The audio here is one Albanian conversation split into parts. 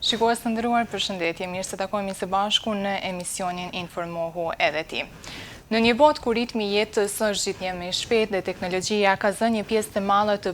Shikues të nderuar, përshëndetje, mirë se takojmë së bashku në emisionin Informohu edhe ti. Në një botë ku ritmi i jetës është gjithnjë më i shpejtë dhe teknologjia ka zënë një pjesë të madhe të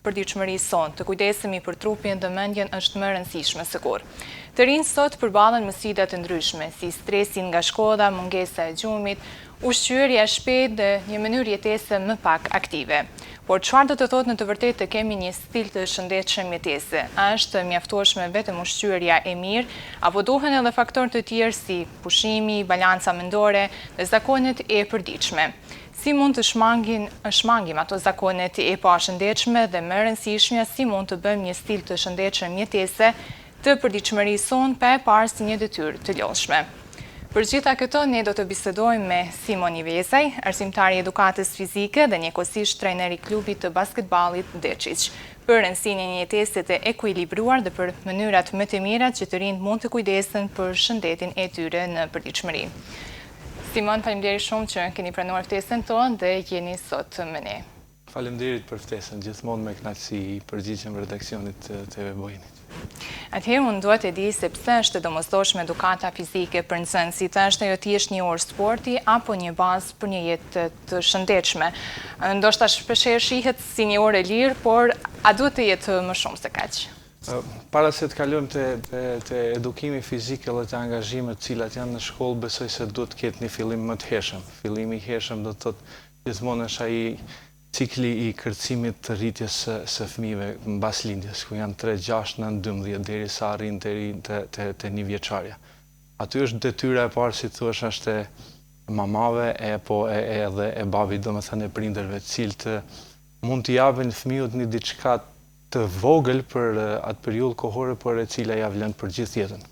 përditshmërisë sonë, të kujdesemi për trupin dhe mendjen është më e rëndësishme se kur. Të rinjtë sot përballen me sfida të ndryshme, si stresin nga shkolla, mungesa e gjumit, ushqyerja e shpejtë dhe një mënyrë jetese më pak aktive. Por çfarë do të thotë në të vërtetë të kemi një stil të shëndetshëm jetese? A është mjaftueshme vetëm ushqyerja e mirë, apo duhen edhe faktorë të tjerë si pushimi, balanca mendore dhe zakonet e përditshme? Si mund të shmangim ato zakonet e pashëndetshme dhe më e rëndësishmja, si mund të bëjmë një stil të shëndetshëm jetese të përditshmërisë sonë pa e parë si një detyrë të lodhshme? Për gjitha këto, ne do të bisedojmë me Simon Ivesaj, arsimtari i edukatës fizike dhe njëkohësisht trajneri i klubit të basketballit Deçiq, për rëndësinë e një jetese të ekuilibruar dhe për mënyrat më të mira që të rinjtë mund të kujdesen për shëndetin e tyre në përditshmëri. Simon, faleminderit shumë që keni pranuar ftesën tonë dhe jeni sot me ne. Faleminderit për ftesën, gjithmonë me kënaqësi përgjigjem redaksionit të TV Bojinit. Atëherë unë duhet e di se pse është domosdoshme edukata fizike për nxënësit, është ajo thjesht një orë sporti apo një bazë për një jetë të shëndetshme. Ndoshta shpeshherë shihet si një orë e lirë, por a duhet të jetë më shumë se kaq? Para se të kalojmë te edukimi fizik dhe të angazhimet të cilat janë në shkollë, besoj se duhet të ketë një fillim më të hershëm. Fillimi i hershëm do të thotë gjithmonë është ai cikli i kërcimit të rritjes së fëmijëve mbas lindjes, ku janë 3, 6, 9, 12 derisa arrin deri te 1 vjeçarja. Aty është detyra e parë, si thua, është e mamave edhe e babit, domethënë e prindërve, të cilët mund t'i japin fëmijët një diçka të vogël për atë periudhë kohore, por e cila ja vlen për gjithë jetën.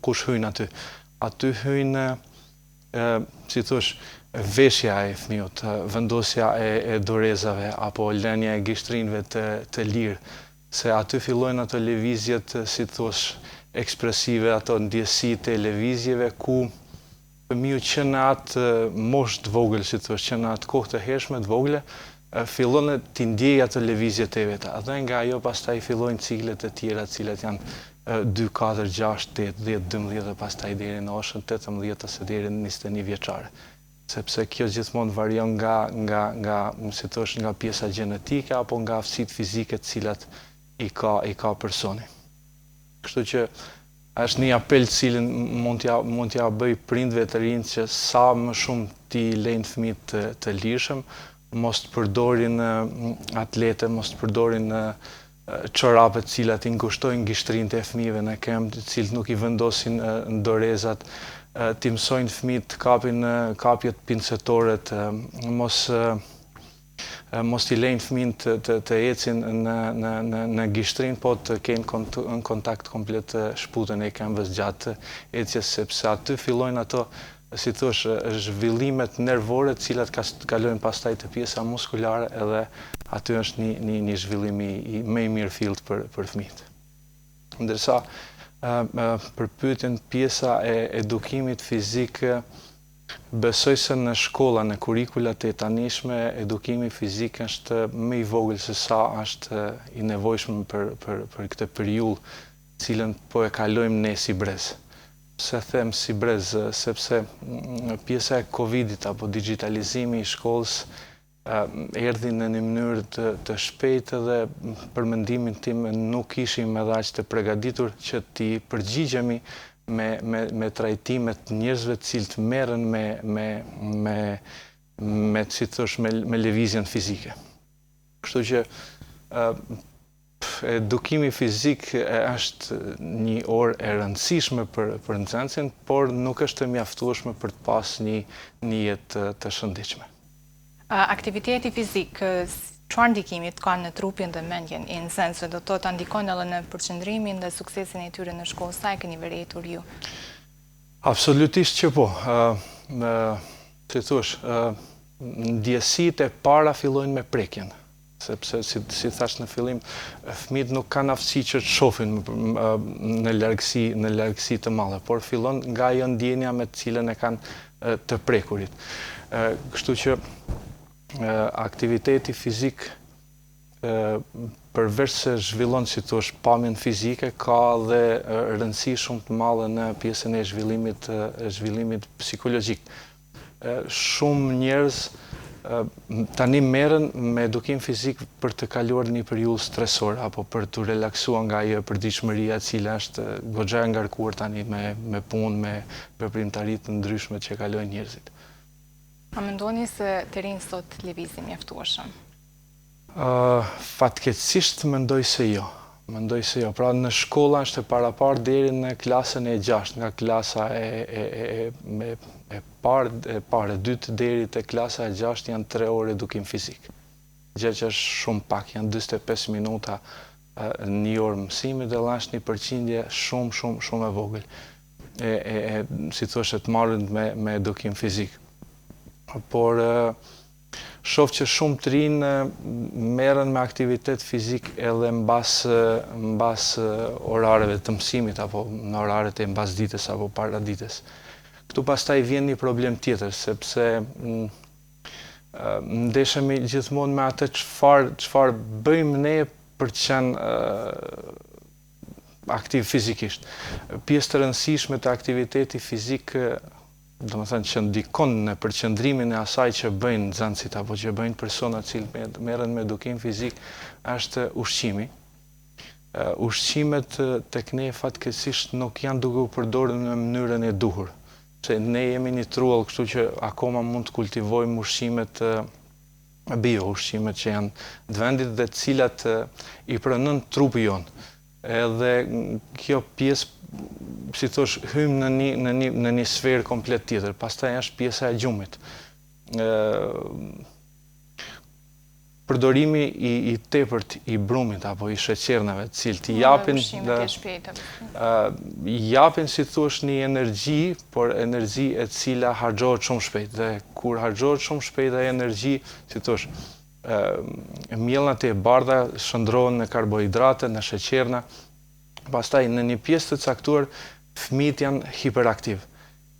Kush hyn aty? Aty hyn, si thush, veshja e fëmijët, vendosja e dorezave apo lënia e gishtrinëve të lirë, se aty fillojnë ato lëvizjet, si thosh, ekspresive, ato ndjesitë e lëvizjeve ku fëmiu që në atë moshë të vogël, si thosh, që në atë kohë të hershme të vogële, fillon t'i ndjej ato lëvizjet e veta. Dhe nga ajo pastaj fillojnë ciklet e tjera, të cilat janë 2, 4, 6, 8, 10, 12 dhe pastaj deri në moshën 18 ose deri në 21 vjeçare. Sepse kjo gjithmonë varion si thosh, nga pjesa gjenetike apo nga aftësitë fizike të cilat i ka personi. Kështu që është një apel të cilin mund t'ja bëj prindve të rinj që sa më shumë t'i lejnë fëmijët të lirshëm, mos të përdorin atlete, mos të përdorin çorape të cilat i ngushtojnë gishtrinë e fëmijëve në këmbë, të cilët nuk i vendosin në dorezat, t'i mësojnë fëmijët të kapin kapjet pincetore, mos t'i lejnë fëmijën të ecin në gishtrin, po të kenë në kontakt komplet shputën e këmbës gjatë ecjes, sepse aty fillojnë ato, si thosh, zhvillimet nervore, të cilat kalojnë pastaj të pjesa muskulare, edhe aty është një zhvillim më i mirë fillt për fëmijët. Ndërsa për pyetjen pjesa e edukimit fizik, besoj se në shkolla, në kurrikulat e tanishme, edukimi fizik është më i vogël se sa është i nevojshëm për këtë periudhë, cilën po e kalojmë ne si brez. Pse them si brez? Sepse pjesa e Covidit apo digitalizimi i shkollës erdhi në një mënyrë të shpejtë dhe për mendimin tim nuk ishim edhe aq të përgatitur që t'i përgjigjemi me trajtimet njerëzve të cilët merren me si thosh, me lëvizjen fizike. Kështu që edukimi fizik është një orë e rëndësishme për nxënësin, por nuk është e mjaftueshme për të pas një jetë të shëndetshme. Aktiviteti fizik, çfarë ndikimi ka në trupin dhe mendjen e nxënësve? Do të thotë ndikon edhe në përqendrimin dhe suksesin e tyre në shkollë? Sa e keni vërejtur ju? Absolutisht që po. Si thush, ndjesitë e para fillojnë me prekjen. Sepse, si thash në fillim, fëmijët nuk kanë aftësi që të shohin në largësi të madhe, por fillon nga ajo ndjenja me të cilën e kanë të prekurit. Kështu që aktiviteti fizik përveç se zhvillon, si thosh, pamjen fizike, ka dhe rëndësi shumë të madhe në pjesën e zhvillimit psikologjik. Shumë njerëz tani merren me edukim fizik për të kaluar një periudhë stresore apo për të relaksuar nga ajo përditshmëria e cila është goxha e ngarkuar tani me punë, me veprimtari të ndryshme që kalojnë njerëzit. A mendoni se të rinjtë sot lëvizin mjaftueshëm? Fatkeqësisht mendoj se jo. Pra në shkolla është e parapar deri në klasën e 6, nga klasa e parë, e dytë deri te klasa e 6 janë 3 orë edukim fizik. Gjë që është shumë pak, janë 45 minuta një orë mësimi dhe është një përqindje shumë e vogël. Si thoshe të marrën me edukim fizik. Por shoh që shumë të rinë merren me aktivitet fizik edhe mbas orareve të mësimit apo në oraret e mbasdites apo paradites. Këtu pastaj vjen një problem tjetër, sepse ndeshemi gjithmonë me atë çfarë bëjmë ne për të qenë aktiv fizikisht. Pjesë të rëndësishme të aktiviteti fizik, domethënë që ndikon në përqendrimin e asaj që bëjnë nxënësit apo që bëjnë personat që merren me edukim fizik, është ushqimi. Ushqimet tek ne fatkeqësisht nuk janë duke u përdorur në mënyrën e duhur. Se ne jemi një trull, kështu që akoma mund të kultivojmë ushqimet bio, ushqimet që janë të vendit dhe të cilat i pranojnë trupi jon. Edhe kjo pjesë, si thosh, hym në një sferë komplet tjetër. Pastaj është pjesa e gjumit. Përdorimi i tepërt i brumit apo i sheqernave, të cilët japin, si thosh, një energji, por energji e cila harxhohet shumë shpejt. Dhe kur harxhohet shumë shpejt ai energji, si thosh, mjellnat e bardha shndrohen në karbohidrate, në sheqerna. Pastaj në një pjesë të caktuar fëmijët janë hiperaktiv.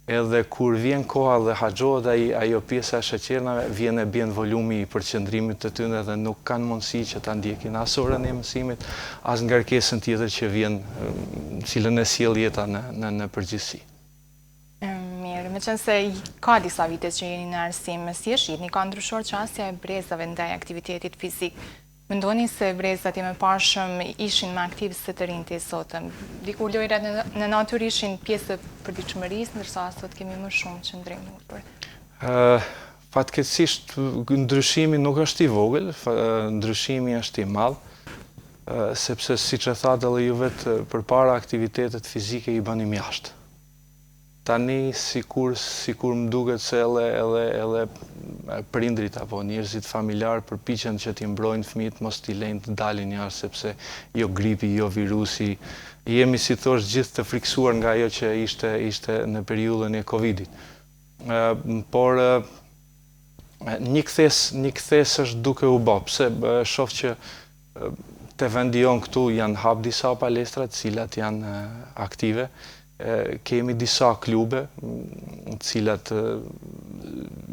Edhe kur vjen koha dhe harxhohet ajo pjesa e sheqernave, vjen e bën volumi i përqendrimit të tyre dhe nuk kanë mundësi që ta ndjekin as orën e mësimit, as ngarkesën tjetër që vjen, cilën e sjell jeta në përgjithësi. Mirë, meqense ka disa vite që jeni në arsim, si e shihni, ka ndryshuar çësia e brezave ndaj aktivitetit fizik? Mendoni se brezat e mëparshëm ishin më aktiv se të rinjtë e sotëm? Dikur lojrat në natyrë ishin pjesë e përditshmërisë, ndërsa sot kemi më shumë qëndrim në urdhër. Fatkeqësisht ndryshimi nuk është i vogël, ndryshimi është i madh, sepse siç e thatë edhe ju vetë, përpara aktivitetet fizike i bënim jashtë. Tani sikur më duket se edhe prindrit apo njerëzit familjar përpiqen që t'i mbrojnë fëmijët mos t'i lejnë të dalin jashtë, sepse jo gripi, jo virusi, jemi, si thosh, gjithë të friksuar nga ajo që ishte në periudhën e Covidit. Por një kthes është duke u bë, pse shoh që te vendi jon këtu janë hap disa palestra të cilat janë aktive. Kemi disa klube të cilat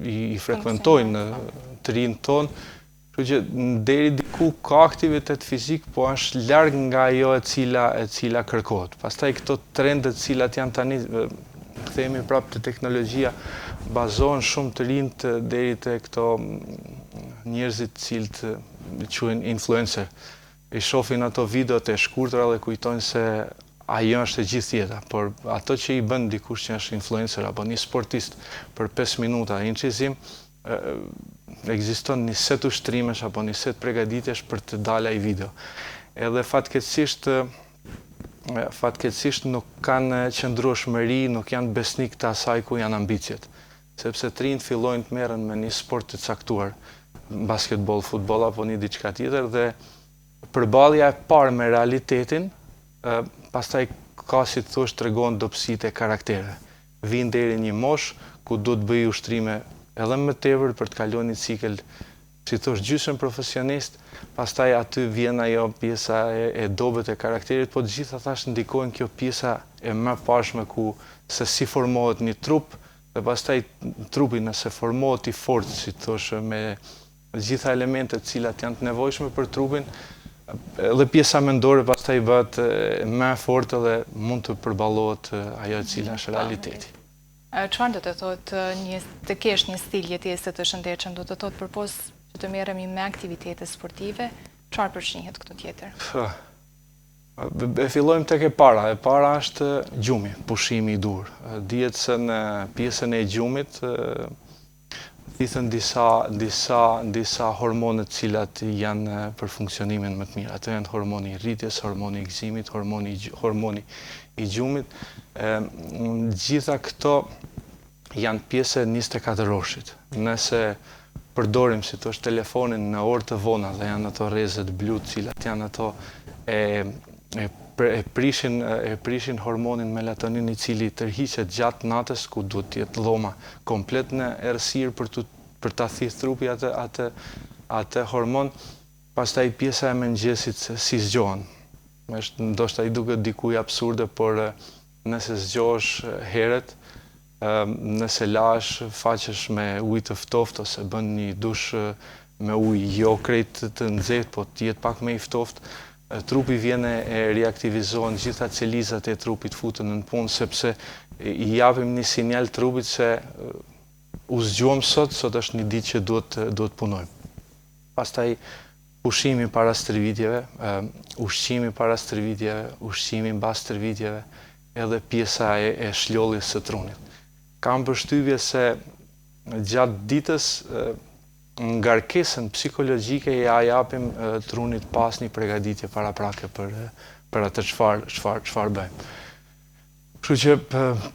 i frekuentojnë të rinjtë tonë, kështu që deri diku ka aktivitet fizik, po është larg nga ajo e cila kërkohet. Pastaj këto trendet të cilat janë tani, kthehemi prapë te teknologjia, bazohen shumë të rinjt deri te këto njerëzit të cilët quhen influencer. I shohin ato videot e shkurtra dhe kujtojnë se ajo është e gjithë jeta, por ato që i bën dikush që është influencer apo një sportist për 5 minuta incizim, ekziston një set ushtrimesh apo një set përgatitjesh për të dalë ai video. Edhe fatkeqësisht nuk kanë qëndrueshmëri, nuk janë besnik të asaj ku janë ambicjet. Sepse të rinjt fillojnë të merren me një sport të caktuar, basketbol, futboll apo një diçka tjetër, dhe përballja e parë me realitetin, pastaj ka, si të thosh, tregon dobësitë e karaktereve. Vin deri një moshë ku do të bëj ushtrime edhe më tepër për të kaluar një cikël, si thosh, gjysmë profesionist, pastaj aty vjen ajo pjesa e dobët e karakterit, po të gjitha thash ndikojnë kjo pjesa e më pashme ku se si formohet një trup, dhe pastaj trupi nëse formohet i fortë, si thosh, gjitha elementet cilat janë të nevojshme për trupin, dhe pjesa mendore pastaj bëhet më e fortë dhe mund të përballohet ajo e cila është realiteti. Çfarë do të thotë të kesh një stil jetese të shëndetshëm, do të thotë përpos që të merremi me aktivitete sportive, çfarë përfshihet këtu tjetër? E fillojmë tek e para. E para është gjumi, pushimi i dur. Dihet se në pjesën e gjumit thithën disa hormone të cilat janë për funksionimin më të mirë. Ato janë hormoni i rritjes, hormoni i gëzimit, hormoni i gjumit. Gjitha këto janë pjesë e 24 orëshit. Nëse përdorim si thosh telefonin në orë të vona dhe janë ato rrezet blu të cilat janë ato e prishin hormonin melatonin i cili tërhiqet gjatë natës ku duhet të jetë dhoma komplet në errësirë për ta thithë trupi atë hormon, pastaj pjesa e mëngjesit si zgjohen. Ndoshta i duket dikujt absurde, por nëse zgjohesh herët, nëse lahesh, faqesh me ujë të ftoftë ose bën një dush me ujë jo krejt të nxehtë, po të jetë pak më i ftohtë, trupi vjen e reaktivizohen, gjitha celizat e trupit futen në punë, sepse i japim një sinjal trupit se u zgjuam sot është një ditë që duhet punojmë. Pastaj pushimi para stërvitjeve, ushqimi para stërvitjeve, ushqimi mbas stërvitjeve, edhe pjesa e shlolljes së trunit. Kam përshtypje se gjatë ditës ngarkesën psikologjike ja japim trunit pas një përgatitje paraprake për atë çfarë bëjmë. Kështu që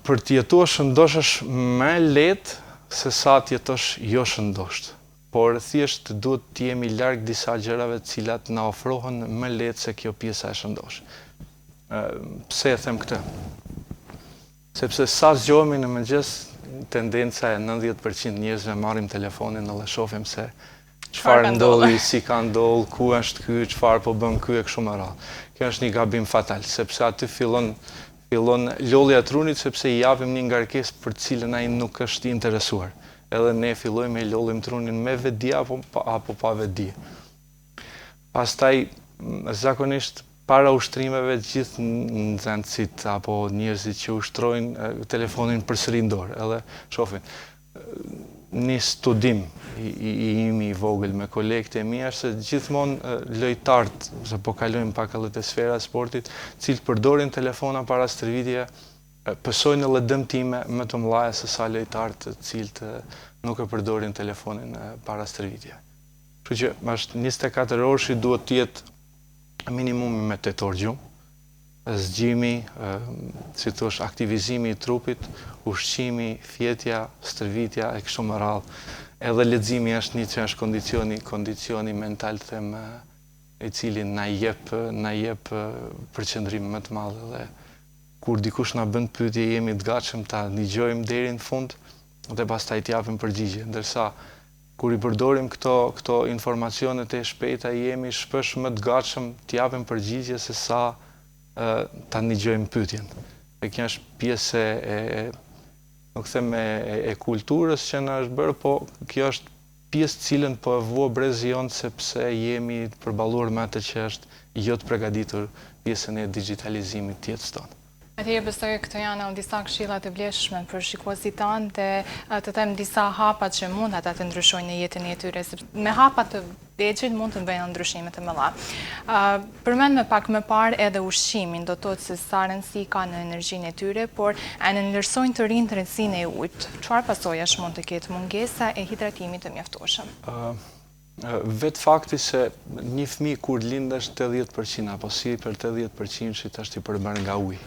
për të jetuar shëndosh është më lehtë se sa të jetosh jo shëndosh. Por thjesht duhet të jemi larg disa gjërave të cilat na ofrohen më lehtë se kjo pjesa e shëndosh. Pse e them këtë? Sepse sa zgjohemi në mëngjes, tendenca e 90% njerëzve marrim telefonin dhe shohim se çfarë ndodhi, si ka ndodhur, ku është ky, çfarë po bën ky e kështu me radhë. Kjo është një gabim fatal, sepse aty fillon lodhja e trunit, sepse i japim një ngarkesë për të cilën ai nuk është i interesuar. Edhe ne fillojmë e lodhim trunin me vetdi apo pa vetdi. Pastaj zakonisht para ushtrimeve gjithë nxënësit apo njerëzit që ushtrojnë telefonin përsëri në dorë, edhe shohin. Një studim i vogël me kolegët e mi është se gjithmonë lojtarët, se po kalojmë pak edhe te sfera e sportit, cilët përdorin telefona para stërvitjeve, pësojnë edhe dëmtime më të mëdha se sa lojtarët të cilët nuk e përdorin telefonin para stërvitjeve. Kështu që është 24 orësh duhet të jetë minimumi me 8 orë gjumë, zgjimi, si thosh, aktivizimi i trupit, ushqimi, fjetja, stërvitja e kështu me radhë. Edhe leximi është një që është kondicioni mental them i cili na jep përqendrim më të madh, dhe kur dikush na bën pyetje jemi të gatshëm ta dëgjojmë deri në fund dhe pastaj t'i japim përgjigje, ndërsa kur i përdorim këto informacionet e shpejta, jemi shpesh më të gatshëm t'i japim përgjigje se sa ta dëgjojmë pyetjen. E kjo është pjesë nuk them e kulturës që na është bërë, po kjo është pjesë cilën po e vuo brezi jon sepse jemi të përballuar me atë që është jo të përgatitur pjesën e digitalizimit të jetës tonë. Atëherë besoj këto janë disa këshilla të vlefshme për shikuesit tanë dhe të them disa hapa që mund ata të ndryshojnë në jetën e tyre, me hapa të vegjël mund të bëjnë ndryshime të mëdha. Përmend me pak më parë edhe ushqimin, do të thotë se sa rëndësi ka në energjinë e tyre, por a në ndërsojnë të rinë rëndësinë e ujit. Çfarë pasojash mund të ketë mungesa e hidratimit të mjaftueshëm? Vetë fakti se një fëmijë kur lind është 80% apo si për 80% është i përbërë nga uji.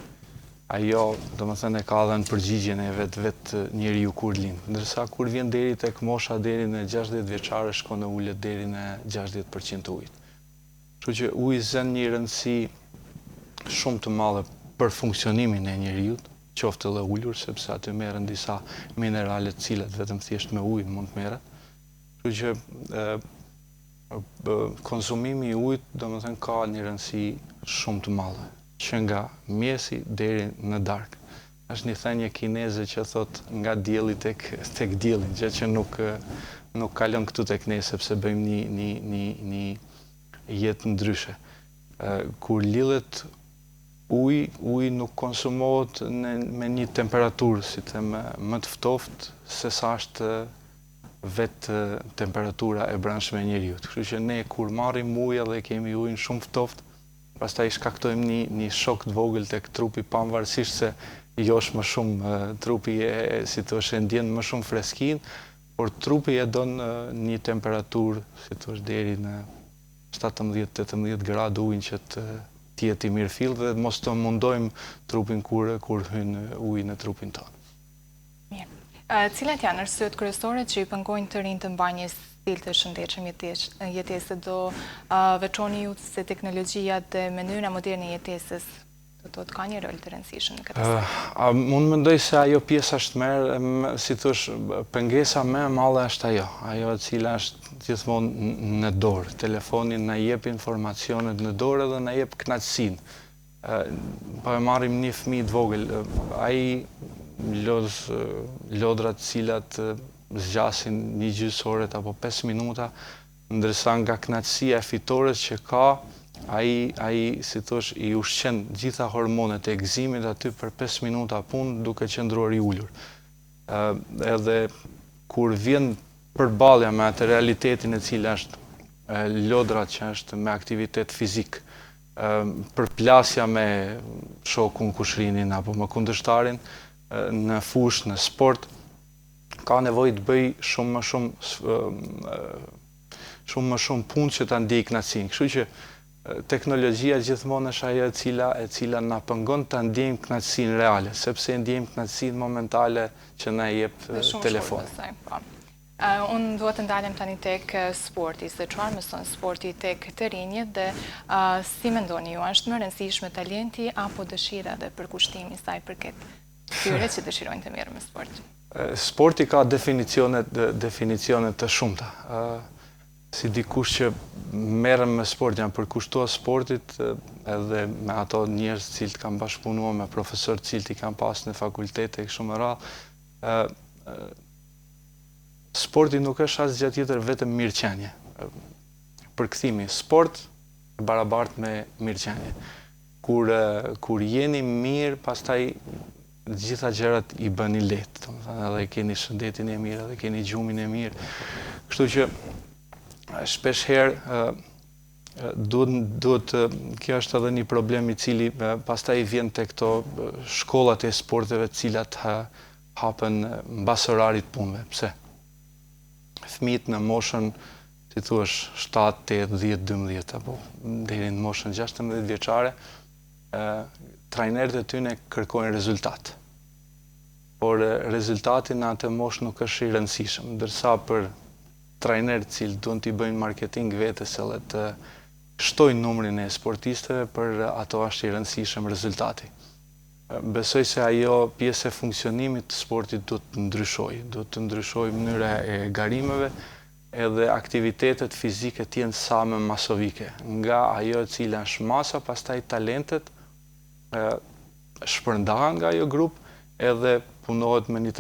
Ajo, do më thënë, e ka dhe në përgjigjen e vetë njeriu kur lind. Ndërsa kur vjen deri tek mosha deri në 60 vjeçare shkon në ullet deri në 60% të ujit. Kështu që uji zën një rëndësi shumë të madhe për funksionimin e njeriut, qoftë edhe ulur, sepse aty merren disa minerale të cilat vetëm thjesht me ujë mund të merret. Kështu që konsumimi i ujit, do më thënë, ka një rëndësi shumë të madhe, që nga mjesi deri në darkë. është një thënie kineze që thot nga dielli tek dielli, gjë që nuk kalon këtu tek ne sepse bëjmë një jetë ndryshe. Kur lidhet uji nuk konsumohet me një temperaturë, si them, më të ftoftë se sa është vetë temperatura e brendshme e njeriut. Kështu që ne kur marrim ujë dhe kemi ujin shumë ftoftë, pastaj shkaktojmë një shok të vogël tek trupi, pavarësisht se josh më shumë trupi si thosh e ndjen më shumë freskinë, por trupi e don një temperaturë, si thosh deri në 17-18 gradë ujin që të jetë i mirëfill dhe mos të mundojmë trupin kur hyn uji në trupin tonë. Mirë. Cilat janë arsyet kryesore që i pengojnë të rinj të mbajnë një stil të shëndetshëm jetese? Do veçoni ju se teknologjia dhe mënyra moderne e jetesës do të ka një rol të rëndësishëm në këtë aspekt? Unë mendoj se ajo pjesa është si thosh, pengesa më e madhe është ajo e cila është gjithmonë në dorë. Telefoni na jep informacionet në dorë dhe na jep kënaqësinë. Po e marrim një fëmijë të vogël, ai lodrat cilat zgjasin një gjysmë ore apo 5 minuta, ndërsa nga kënaqësia e fitores që ka, ai si thosh i ushqen gjitha hormonet e gëzimit aty për 5 minuta punë duke qëndruar i ulur. Edhe kur vjen përballja me atë realitetin e cila është lodra që është me aktivitet fizik, përplasja me shokun, kushrinin apo me kundërshtarin në fushë, në sport, ka nevojë të bëj shumë më shumë punë që ta ndiej kënaqësinë. Kështu që teknologjia gjithmonë është ajo e cila na pengon ta ndjejmë kënaqësinë reale, sepse ndjejmë kënaqësinë momentale që na jep telefoni. Unë duhet të ndalem tani tek sporti, se çfarë mëson sporti tek të rinjët dhe si mendoni ju, është më rëndësishme talenti apo dëshira dhe përkushtimi i saj përket tyre që dëshirojnë të merren me sport? Sporti ka definicione të shumta. Si dikush që merrem me sport, janë përkushtuar sportit, edhe me ato njerëz të cilët kanë bashkëpunuar me profesorë të cilët i kanë pas në fakultete e kështu me radhë. Sporti nuk është asgjë tjetër vetëm mirëqenie. Përkthimi sport barabartë me mirëqenie. Kur jeni mirë, pastaj gjitha gjërat i bëni lehtë, domethënë edhe keni shëndetin e mirë, edhe keni gjumin e mirë. Kështu që shpesh herë duhet kjo është edhe një problem i cili pastaj vjen tek këto shkollat e sporteve të cilat hapen mbas orarit punëve. Pse? Fëmijët në moshën, si thuaç, 7, 8, 10, 12 apo deri në moshën 16 vjeçare, trajnerët e tyre kërkojnë rezultat. Por rezultati në atë moshë nuk është i rëndësishëm, ndërsa për trajnerët cilë duan t'i bëjnë marketing vetes edhe të shtojnë numrin e sportistëve, për ato është i rëndësishëm rezultati. Besoj se ajo pjesë e funksionimit të sportit duhet të ndryshojë mënyra e garimeve, edhe aktivitetet fizike t'jenë sa më masovike. Nga ajo e cila është masa, pastaj talentet shpërndahen nga ajo grup, edhe punohet me një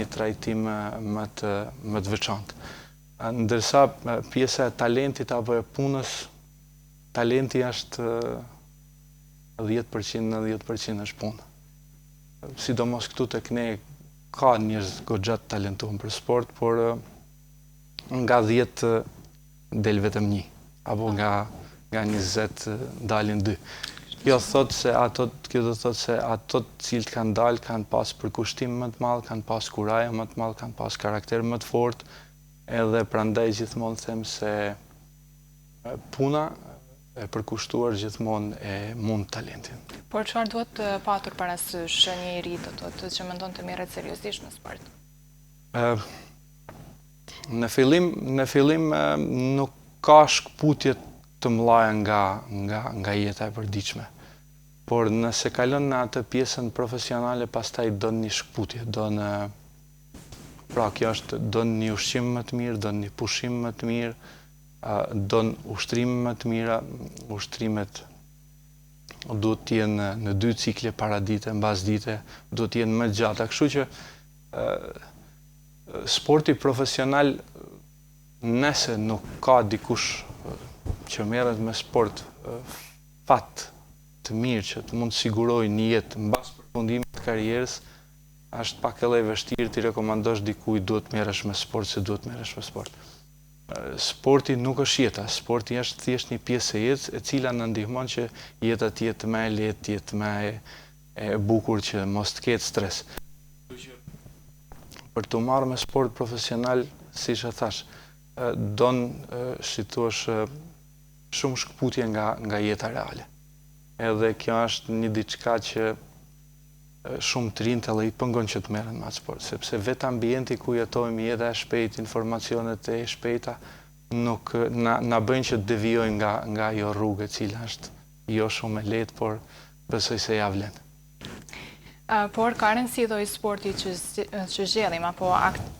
trajtim më të veçantë. Ndërsa pjesa e talentit apo e punës, talenti është 10%, 90% është punë. Sidomos këtu tek ne ka njerëz goxha të talentuar për sport, por nga 10 del vetëm 1, apo nga 20 dalin 2. Kjo do thotë se ato të cilët kanë dalë kanë pas përkushtim më të madh, kanë pas kuraje më të madh, kanë pas karakter më të fortë, edhe prandaj gjithmonë them se puna e përkushtuar gjithmonë e mund talentin. Por çfarë duhet të patur parasysh një i ri që mendon të merret seriozisht në sport? Në fillim nuk ka shkputje të mëdha nga jeta e përditshme. Por nëse kalon në atë pjesën profesionale, pastaj don një shkputje, pra kjo është don një ushqim më të mirë, don një pushim më të mirë, don ushtrime më të mira, ushtrimet duhet të jenë në 2 cikle para dite, mbas dite, duhet të jenë më gjata. Kështu që sporti profesional, nëse nuk ka dikush që merret me sport fat të mirë që të mund të sigurojë një jetë mbas përfundimit të karrierës, është pak edhe e vështirë ti rekomandosh dikujt duhet merresh me sport se duhet merresh me sport. Sporti nuk është jeta, sporti është thjesht një pjesë e jetës e cila na ndihmon që jeta të jetë më e lehtë, të jetë më e bukur, që mos të ketë stres. Për të marrë me sport profesional, siç e thash, don shitosh shumë shkputje nga jeta reale. Edhe kjo është një diçka që shumë të rinjt edhe i pëngon që të merren me atë sport, sepse vetë ambienti ku jetojmë, jeta e shpejtë, informacionet e shpejta, nuk na bëjnë që të devijojmë nga ajo rrugë e cila është jo shumë e lehtë, por besoj se ja vlen. Por ka rëndësi do i sporti që zgjellim, apo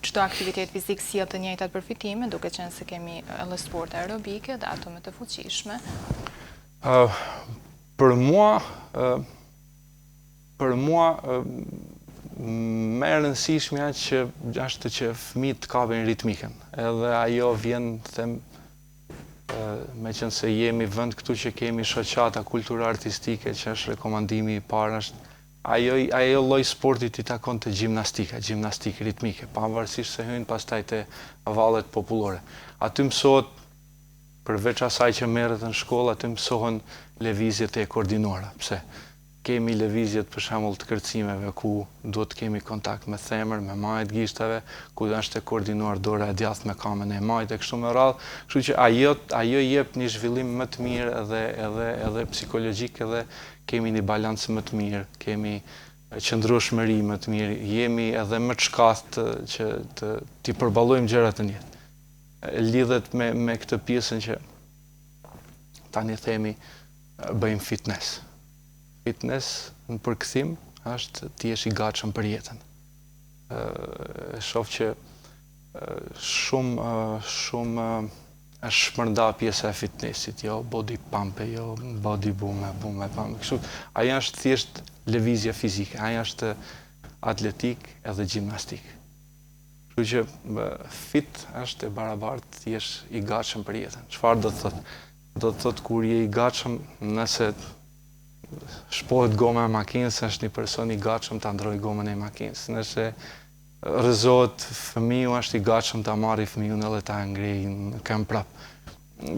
çdo aktivitet fizik sjell të njëjtat përfitime, duke qenë se kemi edhe sport aerobike dhe ato më të fuqishme? Për mua më e rëndësishmja është që fëmijët të kapin ritmikën. Edhe ajo vjen, them, me qenë se jemi vend këtu që kemi shoqata kulturore artistike, që është rekomandimi i parë, është ajo lloj sportit i takon të gjimnastikë ritmike, pavarësisht se hyn pastaj te vallet popullore. Aty mësohet, përveç asaj që merret në shkollë, aty mësohen lëvizjet e koordinuara. Pse? Kemi lëvizjet për shembull të kërcimeve ku duhet të kemi kontakt me themër, me majt gishtave, ku është e koordinuar dora e djathtë me kamën e majt e kështu me radhë. Kështu që ajo jep një zhvillim më të mirë edhe psikologjik, edhe kemi një balancë më të mirë, kemi qëndrueshmëri më të mirë, jemi edhe më të shkathtë që t'i përballojmë gjërat në jetë. Lidhet me këtë pjesën që tani themi bëjmë fitness. Fitness në përkthim është ti jesh i gatshëm për jetën. Shoh që shumë është shpërnda pjesa e fitnessit, jo body pump, jo body boom. Kështu, ajo është thjesht lëvizje fizike, ajo është atletik edhe gjimnastik. Kështu që fit është e barabartë ti jesh i gatshëm për jetën. Çfarë do të thotë? Do të thotë kur je i gatshëm, nëse shpohet goma e makinës, është një person i gatshëm ta ndrojë gomën e makinës. Nëse rrëzohet fëmiu, është i gatshëm ta marrë fëmiun edhe ta ngrejë në këmbë prap.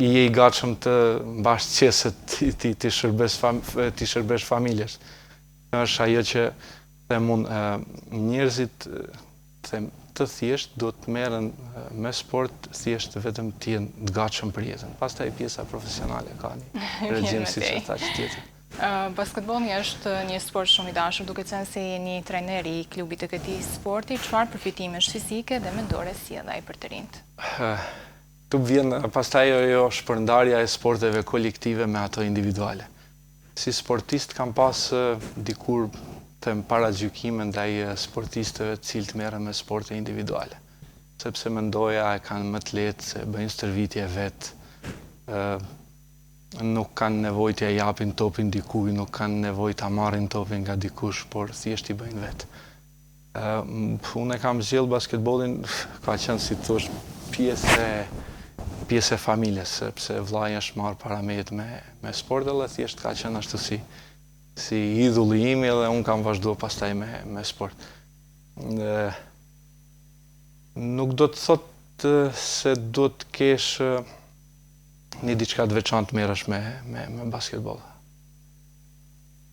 Je i gatshëm të mbash qeset, ti shërbesh familjes. Kjo është ajo që them unë, njerëzit të thjesht duhet të merren me sport thjesht vetëm të jenë të gatshëm për jetën. Pastaj pjesa profesionale ka një regjim siç e thash tjetër. Basketbolli është një sport shumë i dashur, duke qenë se jeni trajner i klubit të këtij sporti, çfarë përfitimesh fizike dhe mendore sjell ai për të rinjt? Tu vjen pastaj ajo shpërndarja e sporteve kolektive me ato individuale. Si sportist kam pas dikur them paragjykime ndaj sportistëve të cilët merren me sporte individuale. Sepse mendoja e kanë më të lehtë, se bëjnë stërvitje vetë, nuk kanë nevojë t'ia japin topin dikujt, nuk kanë nevojë ta marrin topin nga dikush, por thjesht i bëjnë vetë. Unë kam zgjedh basketbollin, ka qenë si thosh pjesë e familjes, sepse vllai është marrë paramet me sport, dhe thjesht ka qenë ashtu si idulli im, dhe unë kam vazhduar pastaj me sport. Nuk do të thotë se do të kesh një diçka të veçantë merresh me basketboll.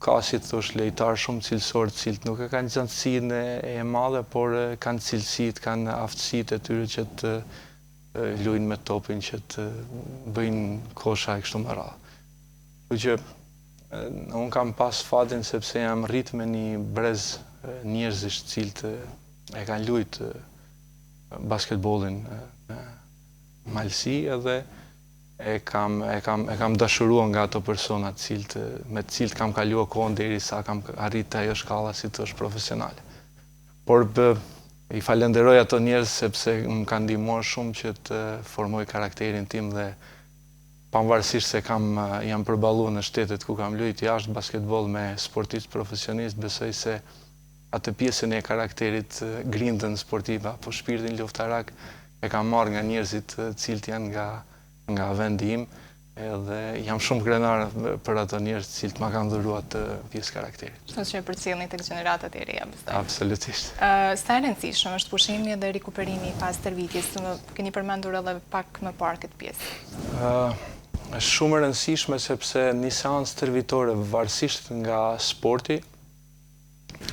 Ka, si të thosh, lojtarë shumë cilësorë, të cilët nuk e kanë gjendësinë e madhe, por kanë cilësitë, kanë aftësitë e tyre që të luajnë me topin, që të bëjnë kosha e kështu me radhë. Kështu që unë kam pas fatin sepse jam rrit me një brez njerëzish të cilët e kanë luajtur basketbollin në malsi, edhe e kam dashuruar nga ato persona me të cilët kam kaluar kohën derisa kam arritur ajo shkalla si thosh profesionale. Por i falenderoj ato njerëz sepse më kanë ndihmuar shumë që të formoj karakterin tim dhe pavarësisht se jam përballuar në shtetet ku kam luajtur jashtë basketboll me sportistë profesionistë, besoj se atë pjesën e karakterit, grindën sportive apo shpirtin luftarak e kam marrë nga njerëzit të cilët janë nga vendi im, edhe jam shumë krenar për ato njerëz të cilët ma kanë dhuruar atë pjesë karakterit. Kështu që përcjellni tek gjeneratat e reja, besoj. Absolutisht. Sa e rëndësishëm është pushimi dhe rikuperimi pas stërvitjes? Keni përmendur edhe pak më parë këtë pjesë. Është shumë e rëndësishme sepse një seancë stërvitore varësisht nga sporti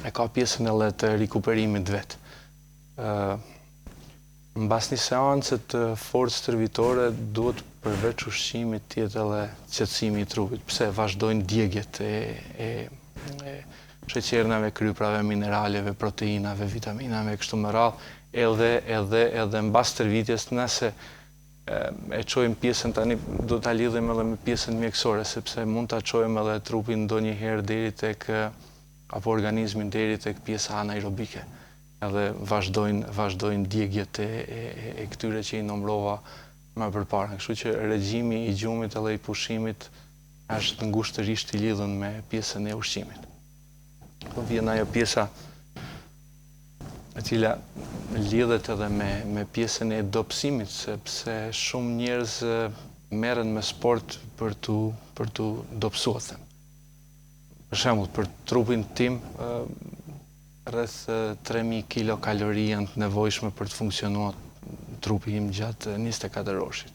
e ka pjesën edhe të rikuperimit vet. Mbas një seance të forcë stërvitore duhet përveç ushqimit tjetë edhe qetësimi i trupit, pse vazhdojnë djegjet e sheqernave, kryprave, mineraleve, proteinave, vitaminave, kështu me radhë, edhe mbas stërvitjes nëse e çojmë pjesën tani, do ta lidhim edhe me pjesën mjekësore, sepse mund ta çojmë edhe trupin ndonjëherë deri tek apo organizmin deri tek pjesa anaerobike. Edhe vazhdojnë djegjet e këtyre që i nomrova më përpara. Kështu që regjimi i gjumit edhe i pushimit është ngushtërisht i lidhur me pjesën e ushqimit. Po vjen ajo pjesa e cila lidhet edhe me pjesën e dobësimit, sepse shumë njerëz merren me sport për tu dobësuar. Për shembull, për trupin tim, rreth 3000 kilokalori janë të nevojshme për të funksionuar trupi im gjatë 24 orëshit.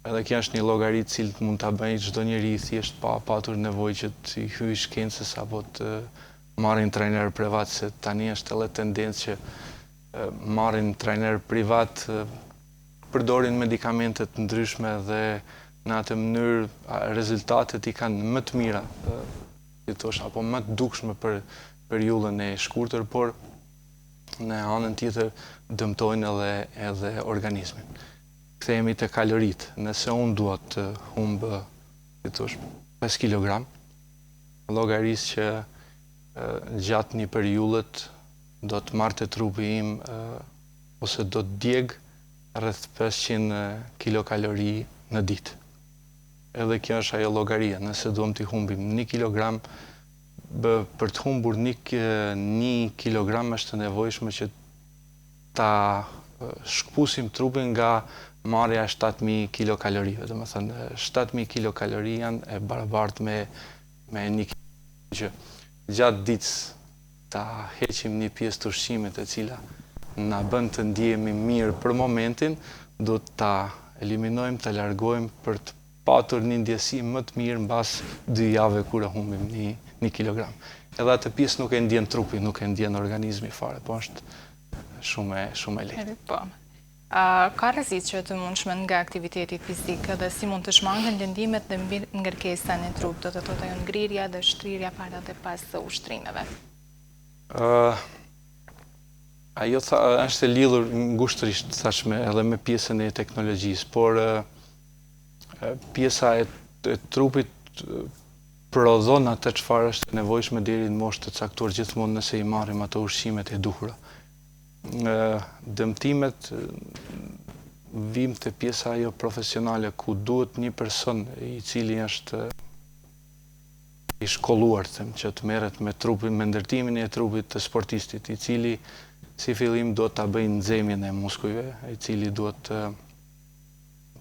Edhe kjo është një llogari cilët mund ta bëjë çdo njeri thjesht pa patur nevojë që të hyjë shkencës apo të marrin trajner privat, se tani është edhe tendencë që marrin trajner privat, përdorin medikamente të ndryshme dhe në atë mënyrë rezultatet i kanë më të mira, apo më të dukshme për periudhën e shkurtër, por në anën tjetër dëmtojnë edhe organizmin. Kthehemi te kaloritë. Nëse unë dua të humb 5 kg, llogaris që gjatë një periudhët do të marrte trupi im ose do të djeg rreth 500 kilokalori në ditë. Edhe kjo është ajo llogaria. Nëse duam të humbim 1 kilogram, për të humbur 1 kilogram është nevojshme që ta shkpusim trupin nga marrja e 7000 kilokalorive. Do të thënë 7000 kilokalori janë e barabartë me 1 kg. Që gjatë ditës ta heqim një pjesë të ushqimit e cila na bën të ndjehemi mirë për momentin, do ta eliminojmë, ta largojmë për të patur një ndjesi më të mirë mbas 2 javë kur e humbim 1 kilogram. Edhe atë pjesë nuk e ndjen trupi, nuk e ndjen organizmi fare, po është shumë e lehtë. Po. Ka rreziq që të mundshme nga aktiviteti fizik dhe si mund të shmangen lëndimet dhe ngërkesa në trup, do të thotë ajo ngrirja dhe shtrirja para dhe pas ushtrimeve? Ajo është e lidhur ngushtërisht thashme edhe me pjesën e teknologjisë, por pjesa e trupit prodhon atë çfarë është nevojshme deri në moshë të caktuar gjithmonë nëse i marrim ato ushqimet e duhura. Dëmtimet vim te pjesa ajo profesionale ku duhet një person i cili është i shkolluar që të merret me trupin, me ndërtimin e trupit të sportistit, i cili si fillim do ta bëjë nxemjen e muskujve, i cili duhet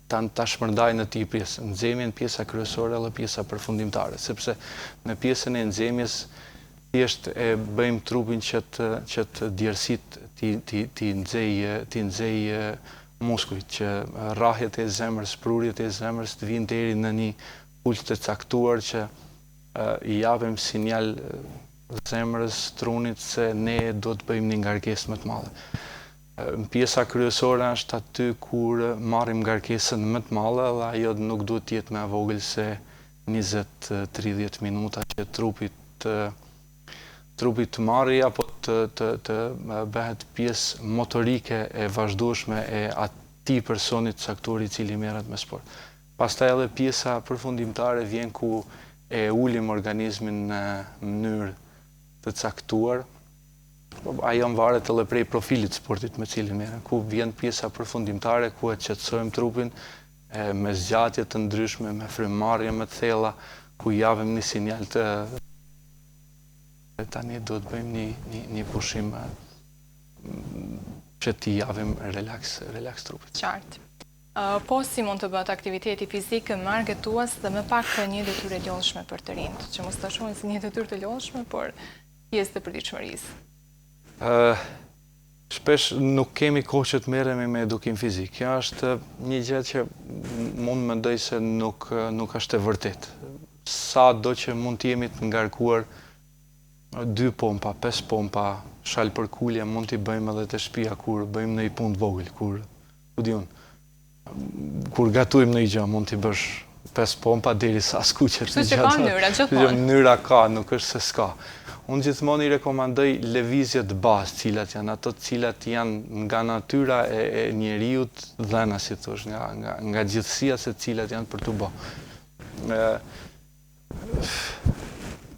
ta shpërndaj në ti pjesë, nxemjen, pjesa kryesore dhe pjesa përfundimtare, sepse në pjesën e nxemjes thjesht e bëjmë trupin që të djersit ti nxej muskujt, që rrahjet e zemrës, prurjet e zemrës të vinë deri në një puls të caktuar që i japim sinjal zemrës, trunit se ne do të bëjmë një ngarkesë më të madhe. Pjesa kryesore është aty kur marrim ngarkesën më të madhe dhe ajo nuk duhet të jetë më e vogël se 20-30 minuta që trupi të marrë apo të bëhet pjesë motorike e vazhdueshme e atij personit caktuar i cili merret me sport. Pastaj edhe pjesa përfundimtare vjen ku e ulim organizmin në mënyrë të caktuar. Ajo varet edhe prej profilit sportit me cilin merrem, ku vjen pjesa përfundimtare ku e qetësojmë trupin me zgjatje të ndryshme, me frymëmarrje më të thella, ku japim një sinjal të tani do të bëjmë një pushim që t'i japim relaks trupit. Qartë. Po si mund të bëhet aktiviteti fizik marrëgëtues dhe më pak një detyrë e lodhshme për të rinjt, që mos ta shohin si një detyrë të lodhshme, por pjesë të përditshmërisë. Shpesh nuk kemi kohë që të merremi me edukim fizik. Kjo është një gjë që mund mendoj se nuk është e vërtetë. Sa do që mund të jemi të ngarkuar 2 pompa, 5 pompa, shalë për kulje, mund t'i bëjmë edhe të shtëpia kur bëjmë në i punë të vogël, kur gatuim në i gjë, mund t'i bësh 5 pompa deri sa skuqet. Kështu që ka mënyra, gjithmonë. Mënyra ka, nuk është se s'ka. Unë gjithmonë i rekomandoj lëvizjet bazë, cilat janë ato cilat janë nga natyra e njeriut dhëna, si thosh, nga gjithësia se cilat janë për t'u bë.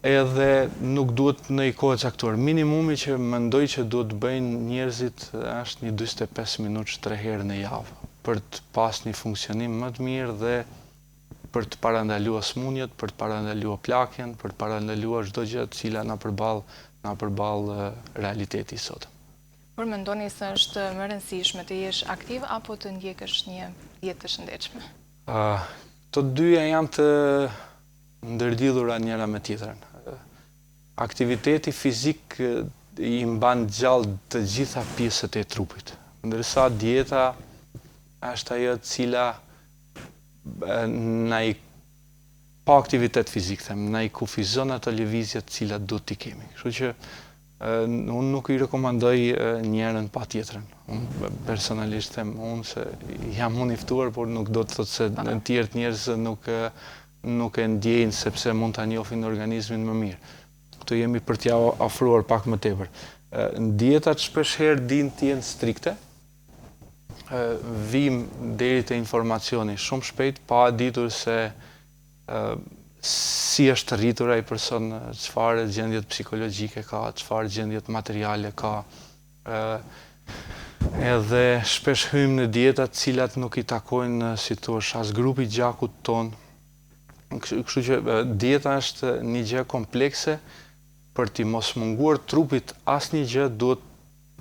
Edhe nuk duhet në i kohë caktuar. Minimumi që mendoj që duhet bëjnë njerëzit është një 45 minutë 3 herë në javë, për të pas një funksionim më të mirë dhe për të parandaluar smunjet, për të parandaluar plakjen, për të parandaluar çdo gjë e cila na përball realiteti i sotëm. Por mendoni se është më e rëndësishme të jesh aktiv apo të ndjekësh një jetë të shëndetshme? Të dyja janë të ndërdhura njëra me tjetrën. Aktiviteti fizik i mban gjallë të gjitha pjesët e trupit, ndërsa dieta është ajo cila na i pa aktivitet fizik, na i kufizon ato lëvizje të cilat do t'i kemi. Kështu që unë nuk i rekomandoj njërën pa tjetrën. Unë personalisht them unë se jam unë i ftuar, por nuk do të thotë se në tjerë njerëz nuk e ndjejnë sepse mund ta njohin organizmin më mirë. Këtu jemi për t'ja ofruar pak më tepër. Dietat shpesh herë din të jenë strikte. Vim deri te informacioni shumë shpejt, pa ditur se si është rritur ai person, çfarë gjendjet psikologjike ka, çfarë gjendjet materiale ka. Edhe shpesh hyjmë në dieta të cilat nuk i takojnë, si thua, as grupi gjakut ton. Kështu që dieta është një gjë komplekse. Për t'i mos munguar trupit asnjë gjë, duhet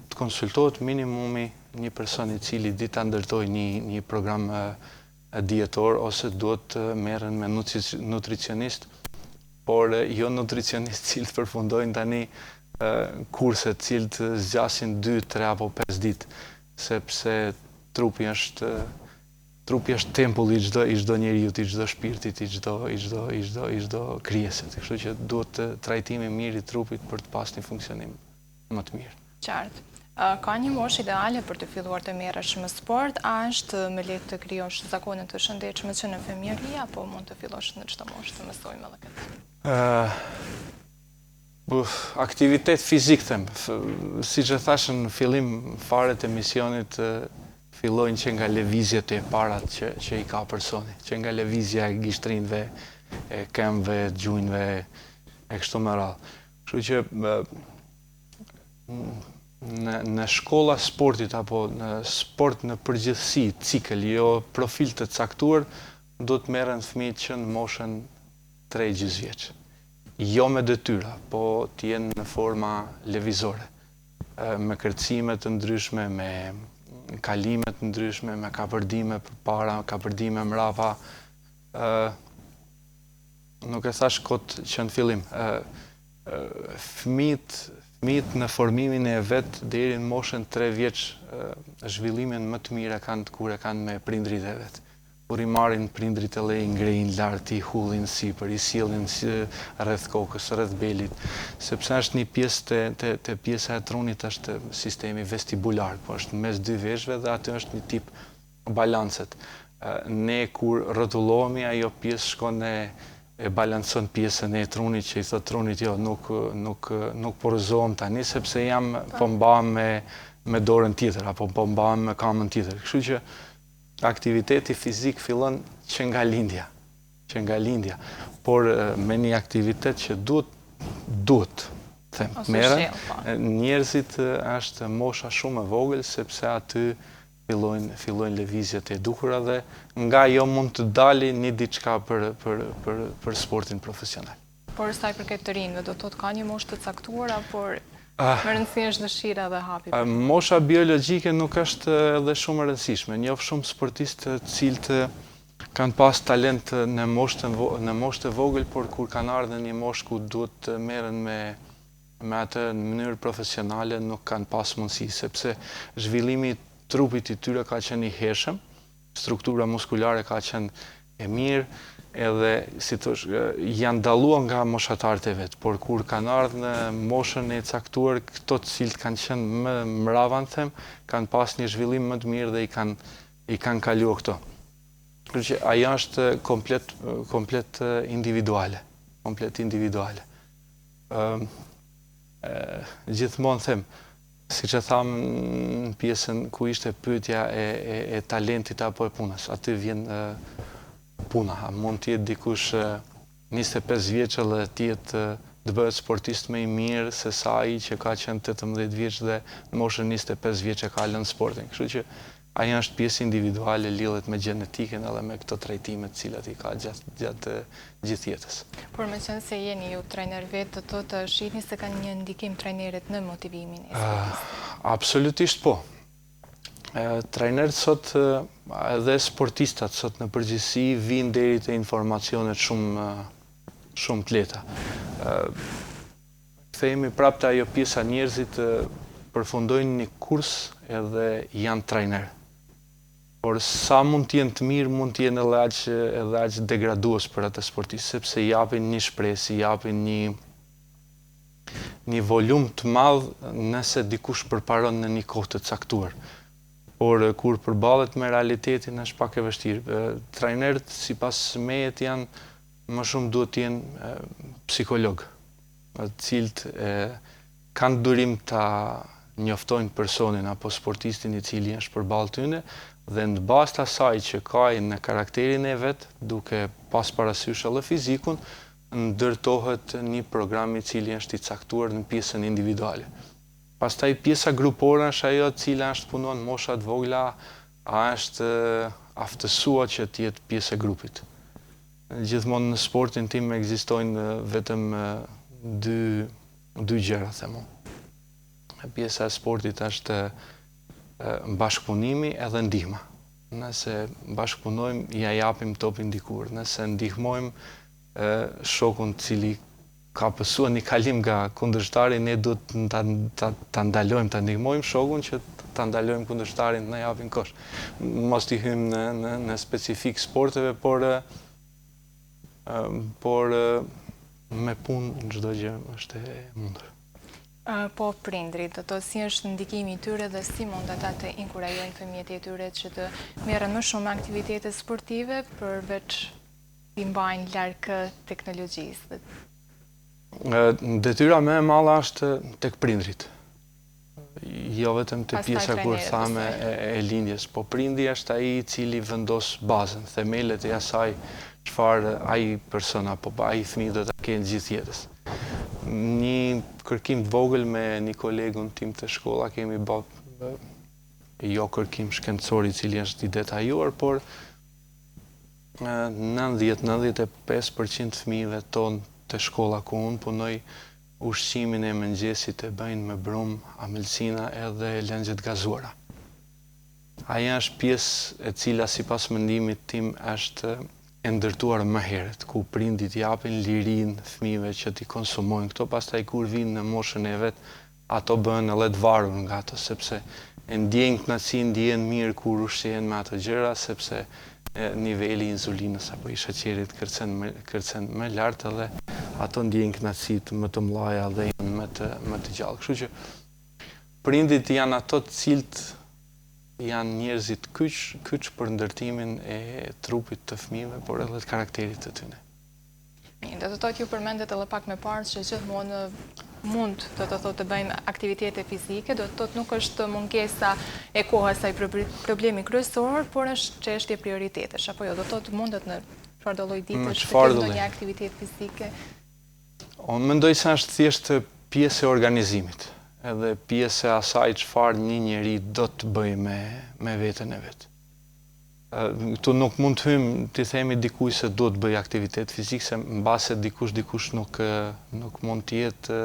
të konsultohet minimumi një person i cili di ta ndërtoj një program dietor, ose duhet të merren me nutricionist, por jo nutricionist cilët përfundojnë tani kurse të cilët zgjasin 2, 3 apo 5 ditë, sepse trupi është tempull i çdo njeriu, i çdo shpirtit, i çdo krijesit. Kështu që duhet trajtimi mirë i trupit për të pasur një funksionim më të mirë. Qartë. Ka një moshë ideale për të filluar të merresh me sport? A është më lehtë të krijosh zakone të shëndetshme që në fëmijëri, apo mund të fillosh në çdo moshë të mësojmë edhe këtë? Aktivitet fizik them. Siç e thash në fillim fare të emisionit, fillojnë që nga lëvizjet e parat që i ka personi, që nga lëvizja e gishtrinjve, e këmbëve, gjunjve, e kështu me radhë. Kështu që në shkolla sportit apo në sport në përgjithësi, cikël, jo profil të caktuar, do të merren fëmijët që në moshën 3-gjys vjeç. Jo me detyra, po të jenë në forma lëvizore, me kërcime të ndryshme, me kalime të ndryshme, me kapërdime përpara, kapërdime mrapa. Nuk e thash kot që në fillim. Fëmijët në formimin e vet deri në moshën 3 vjeç zhvillimin më të mirë kanë kur e kanë me prindrit e vet. Kur i marrin prindrit e lej, ngrejnë lart, i hullin sipër, i sillin rreth kokës, rreth belit, sepse është një pjesë te pjesa e trunit, është sistemi vestibular, po është mes 2 veshëve dhe aty është një tip balancet. Ne kur rrotullohemi, ajo pjesë shkon e balancon pjesën e trunit, që i thot trunit jo, nuk porëzohem tani, sepse jam po mbahem me dorën tjetër, apo po mbahem me kamën tjetër. Kështu që aktiviteti fizik fillon që nga lindja, por me një aktivitet që duhet, merren, njerëzit është mosha shumë e vogël, sepse aty fillojnë lëvizjet e dukura dhe nga jo mund të dali një diçka për sportin profesional. Por sa i përket të rinjve, do të thotë ka një moshë të caktuar, por më rëndësishme është dëshira dhe hapi? Mosha biologjike nuk është edhe shumë e rëndësishme. Njoh shumë sportistë të cilët kanë pas talent në moshë të vogël, por kur kanë ardhur në një moshë ku duhet të merren me atë në mënyrë profesionale, nuk kanë pas mundësi, sepse zhvillimi i trupit i tyre ka qenë i hershëm, struktura muskulare ka qenë e mirë, edhe si thosh, janë dalluar nga moshatarët e vet, por kur kanë ardhur në moshën e caktuar, këto të cilët kanë qenë më mbrava, them, kanë pas një zhvillim më të mirë dhe i kanë kaluar këto. Kështu që ajo është komplet individuale, Gjithmonë them, siç e tham në pjesën ku ishte pyetja e talentit apo e punës, aty vjen puna. Mund të jetë dikush 25 vjeç dhe të bëhet sportist më i mirë se sa ai që ka qenë 18 vjeç dhe në moshën 25 vjeç e ka lënë sportin. Kështu që ajo është pjesë individuale, lidhet me gjenetiken edhe me këto trajtime të cilat i ka gjatë gjithë jetës. Por me qenë se jeni ju trajner vetë, do të shihni se kanë një ndikim trajnerët në motivimin e sportistëve? Absolutisht po. Trajnerët sot edhe sportistat sot në përgjithësi vinë deri te informacionet shumë të lehta. Kthehemi prapë te ajo pjesa njerëzit përfundojnë një kurs edhe janë trajner. Por sa mund të jenë të mirë, mund të jenë edhe aq degradues për atë sportist, sepse japin një shpresë, japin një volum të madh nëse dikush përparon në një kohë të caktuar. Por kur përballet me realitetin është pak e vështirë. Trajnerët sipas mejet janë më shumë duhet të jenë psikolog, të cilët kanë durim ta njoftojnë personin apo sportistin i cili është përballë tyre dhe në bazë të asaj që ka në karakterin e vet, duke pas parasysh edhe fizikun, ndërtohet një program i cili është i caktuar në pjesën individuale. Pastaj pjesa grupore është ajo e cila është punon mosha të vogla, a është aftësuar që të jetë pjesë e grupit. Gjithmonë në sportin tim ekzistojnë vetëm dy gjëra, them unë. Pjesa e sportit është bashkëpunimi edhe ndihma. Nëse bashkëpunojmë, ja japim topin dikur. Nëse ndihmojmë shokun cili ka pësuar një kalim nga kundërshtari, ne duhet ta ndalojmë, ta ndihmojmë shokun që ta ndalojmë kundërshtarin të na japin kosh. Mos t'i hyjmë në specifik sporteve, por me punë çdo gjë është e mundur. Po prindrit, do si është ndikimi i tyre dhe si mund ata të inkurajojnë fëmijët e tyre që të merren më shumë aktivitete sportive përveç t'i mbajnë larg teknologjisë? Detyra më e madhe është tek prindrit. Jo vetëm te pjesa kur thamë e lindjes, po prindi është ai i cili vendos bazën, themelet e asaj çfarë ai person apo ai fëmijë do ta kenë gjithë jetës. Një kërkim të vogël me një kolegun tim të shkolla kemi bërë jo kërkim shkencor i cili është i detajuar, por 90-95% fëmijëve tonë të shkolla ku unë punoj, ushqimin e mëngjesit e bëjnë me brumë, amëlsina edhe lëngjet gazuara. Aja është pjesë e cila sipas mendimit tim është e ndërtuar më herët, ku prindit japin lirinë fëmijëve që t'i konsumojnë këto, pastaj kur vinë në moshën e vet, ato bëhen edhe të varur nga ato, sepse e ndjejnë kënaqësi, ndjehen mirë kur ushqehen me ato gjëra, sepse niveli i inzulinës apo i sheqerit kërcen më lart edhe ato ndjejnë kënaqësi më të mëdha dhe janë më të gjallë. Kështu që prindit janë ato të cilët janë njerëzit kyç për ndërtimin e trupit të fëmijëve, por edhe të karakterit të tyre. Do të thotë ju përmendet edhe pak më parë që gjithmonë mund të bëjmë aktivitete fizike, do të thotë nuk është mungesa e kohës ai problemi kryesor, por është çështje prioritetesh, apo jo, do të thotë mundet në çfarëdo lloj ditësh të ketë ndonjë aktivitet fizike. Unë mendoj se është thjesht pjesë e organizimit. edhe pjesë e asaj çfarë një njeri do të bëj me veten e vet. Këtu nuk mund të hymë të themi dikuj se do të bëj aktivitet fizik, se mbase dikush nuk mund të jetë,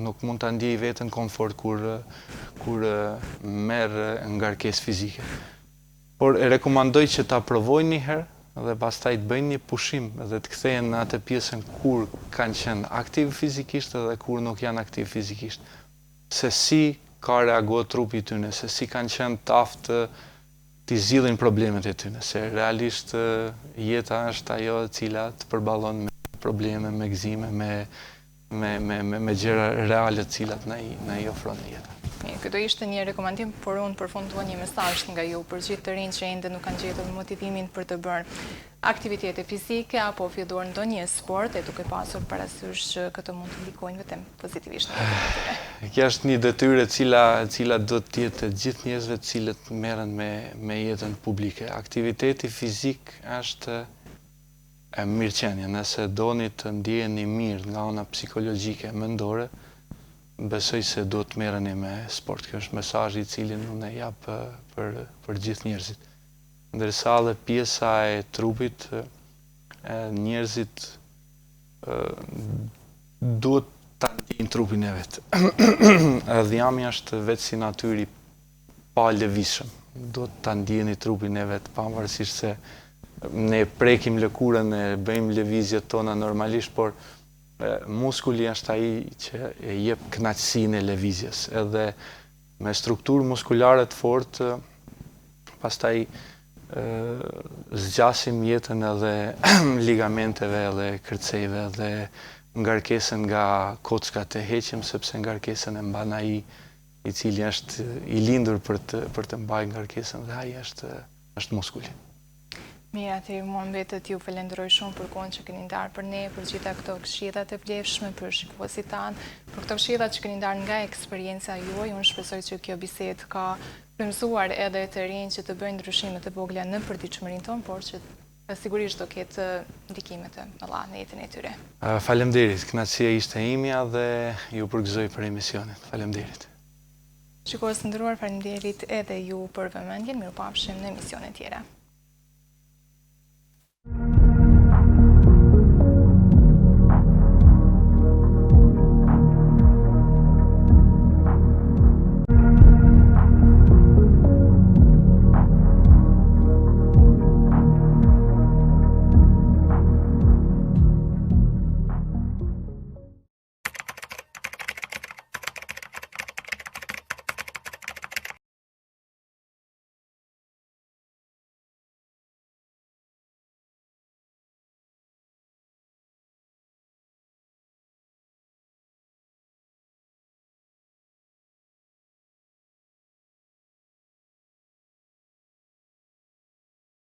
nuk mund të ndjej veten komfort kur merr ngarkesë fizike. Por e rekomandoj që ta provojnë një herë dhe pastaj të bëjnë një pushim dhe të kthehen në atë pjesën kur kanë qenë aktiv fizikisht dhe kur nuk janë aktiv fizikisht. Se si ka reaguar trupi i tyre, se si kanë qenë të aftë t'i zgjidhin problemet e tyre, se realisht jeta është ajo e cila të përballon me probleme, me gëzime, me gjëra reale të cilat na i ofron jeta. Këto ishte një rekomandim, por unë përfundua një mesazh nga ju për gjithë të rinj që ende nuk kanë gjetur motivimin për të bërë aktivitete fizike apo filluar ndonjë sport, e duke pasur parasysh që këto mund të ndikojnë vetëm pozitivisht në jetën e tyre. Kjo është një detyrë e cila do të jetë të gjithë njerëzve të cilët merren me jetën publike. Aktiviteti fizik është e mirëqenie. Nëse doni të ndjeheni mirë nga ana psikologjike, mendore, besoj se do të merreni me sport. Kjo është mesazhi i cilin unë e jap për gjithë njerëzit. Ndërsa edhe pjesa e trupit, njerëzit duhet ta ndjejnë trupin e vet. Dhjami është vetë si natyri pa lëvizshëm. Duhet ta ndjeni trupin e vet, pavarësisht se ne prekim lëkurën, e bëjmë lëvizjet tona normalisht, por muskuli është ai që e jep kënaqësinë e lëvizjes. Edhe me strukturë muskulare të fortë, pastaj zgjasim jetën edhe ligamenteve edhe kërcejve edhe ngarkesën nga kockat e heqim, sepse ngarkesën e mban ai i cili është i lindur për të mbajtur ngarkesën dhe ai është muskuli. Mirë, atëherë mua mbetet ju falenderoj shumë për kohën që keni ndarë për ne, për gjitha këto këshillat e vlefshme për shikuesit tanë, për këto këshillat që keni ndarë nga eksperjenca juaj. Unë shpresoj që kjo bisedë ka frymëzuar edhe të rinj që të bëjnë ndryshime të vogla në përditshmërinë tonë, por që sigurisht do ketë ndikime të mëdha në jetën e tyre. Faleminderit, kënaqësia ishte imja dhe ju përgëzoj për emisionin. Faleminderit. Shikues të nderuar, faleminderit edhe ju për vëmendjen. Mirupafshim në emisione tjera.